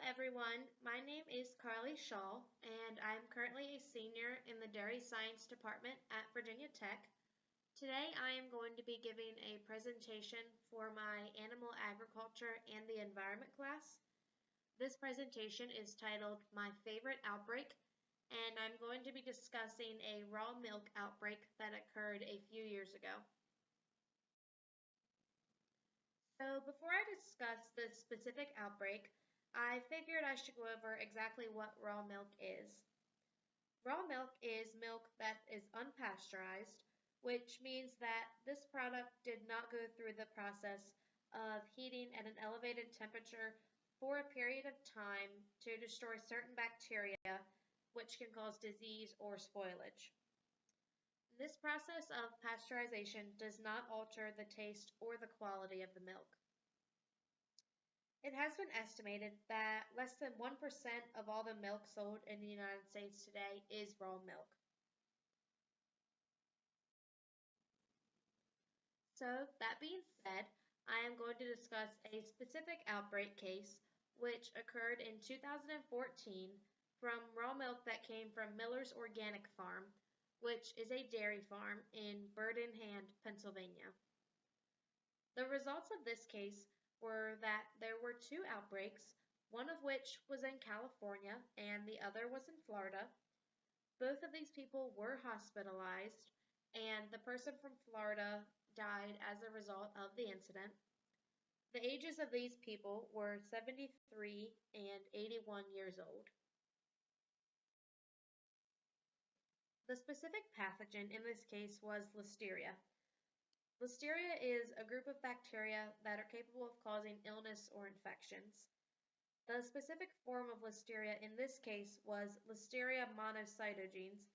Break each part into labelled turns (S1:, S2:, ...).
S1: everyone. My name is Carly Shaw, and I'm currently a senior in the Dairy Science Department at Virginia Tech. Today, I am going to be giving a presentation for my Animal Agriculture and the Environment class. This presentation is titled My Favorite Outbreak, and I'm going to be discussing a raw milk outbreak that occurred a few years ago. So before I discuss this specific outbreak, I figured I should go over exactly what raw milk is. Raw milk is milk that is unpasteurized, which means that this product did not go through the process of heating at an elevated temperature for a period of time to destroy certain bacteria, which can cause disease or spoilage. This process of pasteurization does not alter the taste or the quality of the milk. It has been estimated that less than 1% of all the milk sold in the United States today is raw milk. So, that being said, I am going to discuss a specific outbreak case which occurred in 2014 from raw milk that came from Miller's Organic Farm, which is a dairy farm in Bird in Hand, Pennsylvania. The results of this case were that there were two outbreaks, one of which was in California and the other was in Florida. Both of these people were hospitalized, and the person from Florida died as a result of the incident. The ages of these people were 73 and 81 years old. The specific pathogen in this case was Listeria. Listeria is a group of bacteria that are capable of causing illness or infections. The specific form of Listeria in this case was Listeria monocytogenes,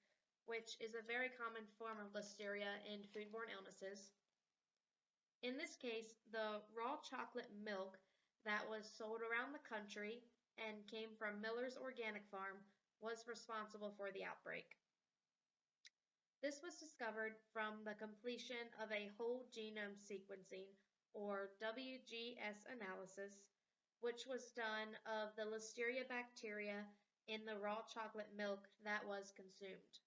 S1: which is a very common form of Listeria in foodborne illnesses. In this case, the raw chocolate milk that was sold around the country and came from Miller's Organic Farm was responsible for the outbreak. This was discovered from the completion of a whole genome sequencing, or WGS analysis, which was done of the Listeria bacteria in the raw chocolate milk that was consumed.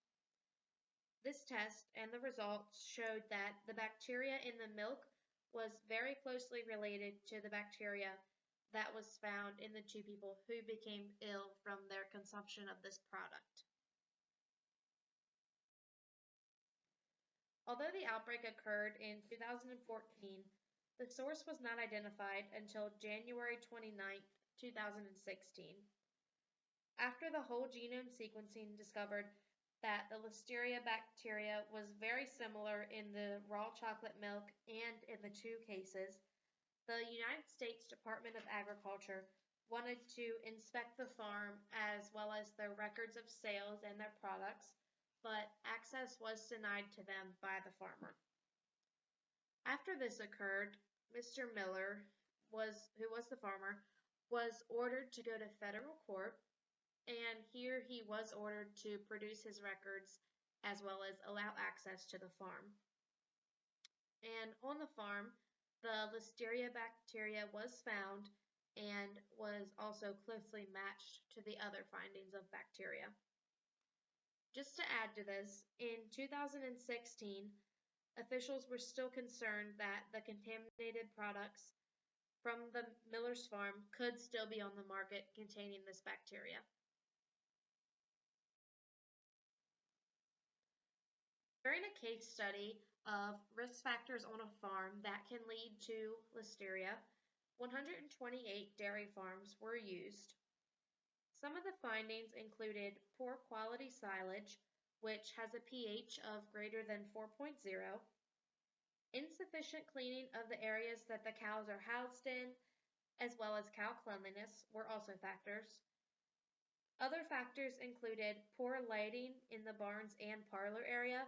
S1: This test and the results showed that the bacteria in the milk was very closely related to the bacteria that was found in the two people who became ill from their consumption of this product. Although the outbreak occurred in 2014, the source was not identified until January 29, 2016. After the whole genome sequencing discovered that the Listeria bacteria was very similar in the raw chocolate milk and in the two cases, the United States Department of Agriculture wanted to inspect the farm as well as their records of sales and their products, but access was denied to them by the farmer. After this occurred, Mr. Miller, who was the farmer, was ordered to go to federal court, and here he was ordered to produce his records as well as allow access to the farm. And on the farm, the Listeria bacteria was found and was also closely matched to the other findings of bacteria. Just to add to this, in 2016, officials were still concerned that the contaminated products from the Miller's farm could still be on the market containing this bacteria. During a case study of risk factors on a farm that can lead to Listeria, 128 dairy farms were used. Some of the findings included poor quality silage, which has a pH of greater than 4.0, insufficient cleaning of the areas that the cows are housed in, as well as cow cleanliness were also factors. Other factors included poor lighting in the barns and parlor area,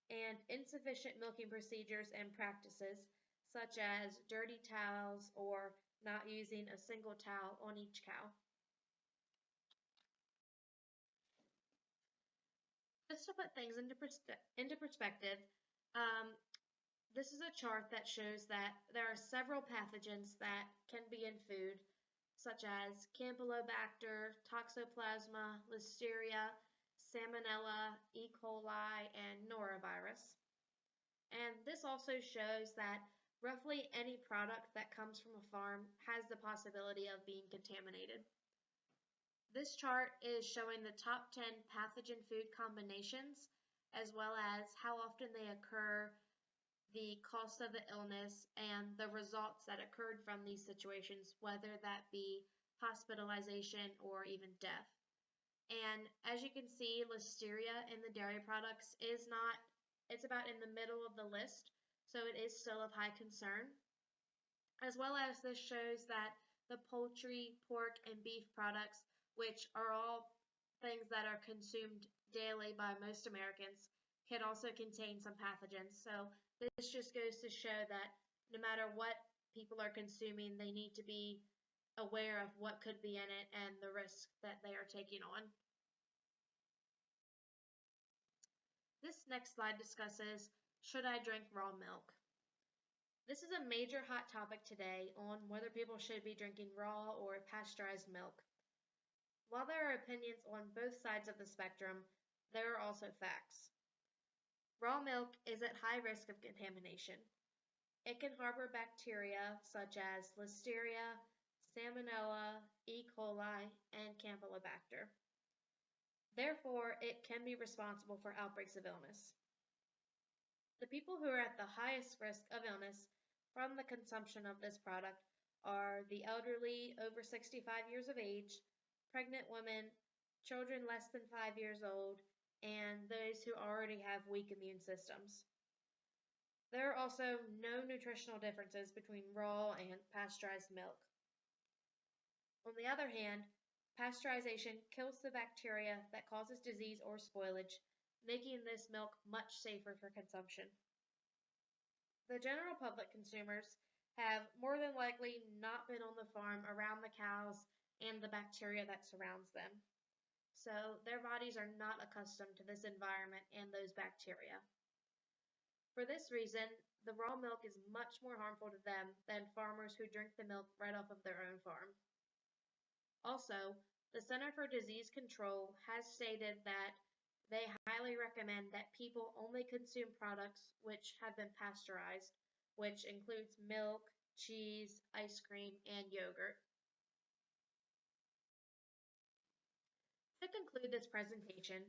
S1: and insufficient milking procedures and practices, such as dirty towels or not using a single towel on each cow. Just to put things into perspective, this is a chart that shows that there are several pathogens that can be in food, such as Campylobacter, Toxoplasma, Listeria, Salmonella, E. coli, and norovirus. And this also shows that roughly any product that comes from a farm has the possibility of being contaminated. This chart is showing the top 10 pathogen food combinations, as well as how often they occur, the cost of the illness, and the results that occurred from these situations, whether that be hospitalization or even death. And as you can see, Listeria in the dairy products is not, it's about in the middle of the list, so it is still of high concern. As well as this shows that the poultry, pork, and beef products, which are all things that are consumed daily by most Americans, can also contain some pathogens. So this just goes to show that no matter what people are consuming, they need to be aware of what could be in it and the risk that they are taking on. This next slide discusses, should I drink raw milk? This is a major hot topic today on whether people should be drinking raw or pasteurized milk. While there are opinions on both sides of the spectrum, there are also facts. Raw milk is at high risk of contamination. It can harbor bacteria such as Listeria, Salmonella, E. coli, and Campylobacter. Therefore, it can be responsible for outbreaks of illness. The people who are at the highest risk of illness from the consumption of this product are the elderly over 65 years of age, pregnant women, children less than 5 years old, and those who already have weak immune systems. There are also no nutritional differences between raw and pasteurized milk. On the other hand, pasteurization kills the bacteria that causes disease or spoilage, making this milk much safer for consumption. The general public consumers have more than likely not been on the farm around the cows and the bacteria that surrounds them. So their bodies are not accustomed to this environment and those bacteria. For this reason, the raw milk is much more harmful to them than farmers who drink the milk right off of their own farm. Also, the Center for Disease Control has stated that they highly recommend that people only consume products which have been pasteurized, which includes milk, cheese, ice cream, and yogurt. To conclude this presentation,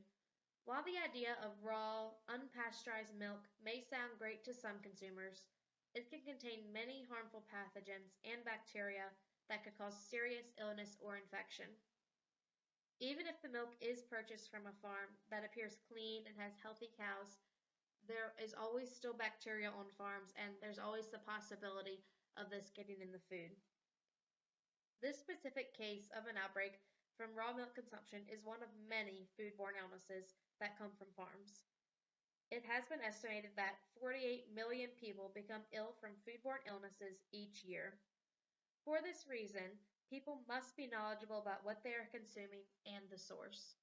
S1: while the idea of raw, unpasteurized milk may sound great to some consumers, it can contain many harmful pathogens and bacteria that could cause serious illness or infection. Even if the milk is purchased from a farm that appears clean and has healthy cows, there is always still bacteria on farms, and there's always the possibility of this getting in the food. This specific case of an outbreak from raw milk consumption is one of many foodborne illnesses that come from farms. It has been estimated that 48 million people become ill from foodborne illnesses each year. For this reason, people must be knowledgeable about what they are consuming and the source.